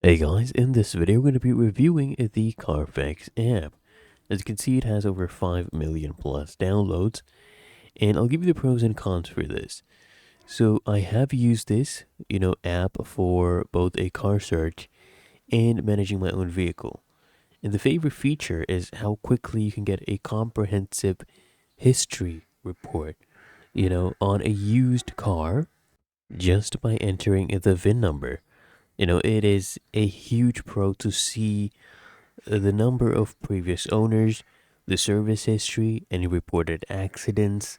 Hey guys, in this video we're going to be reviewing the Carfax app. As you can see, it has over 5 million plus downloads, and I'll give you the pros and cons for this. So I have used this, app for both a car search and managing my own vehicle. And the favorite feature is how quickly you can get a comprehensive history report, on a used car just by entering the VIN number. It is a huge pro to see the number of previous owners, the service history, any reported accidents,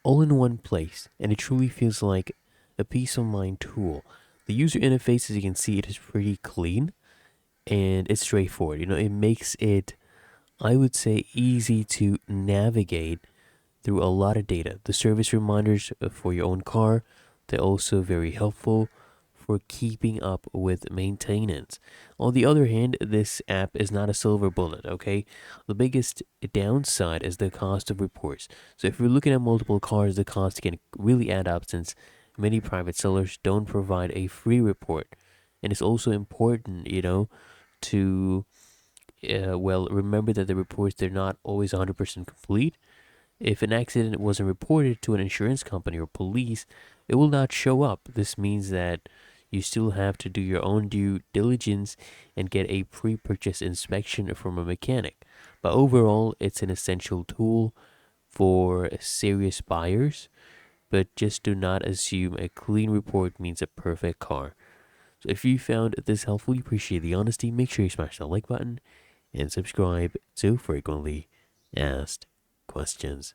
all in one place, and it truly feels like a peace of mind tool. The user interface, as you can see, it is pretty clean and it's straightforward. It makes it, I would say, easy to navigate through a lot of data. The service reminders for your own car, they're also very helpful for keeping up with maintenance. On the other hand, this app is not a silver bullet, okay? The biggest downside is the cost of reports. So if you're looking at multiple cars, the cost can really add up since many private sellers don't provide a free report. And it's also important, to remember that the reports they're not always 100% complete. If an accident wasn't reported to an insurance company or police, it will not show up. This means that you still have to do your own due diligence and get a pre purchase inspection from a mechanic. But overall, it's an essential tool for serious buyers. But just do not assume a clean report means a perfect car. So if you found this helpful, you appreciate the honesty, make sure you smash that like button and subscribe to frequently asked questions.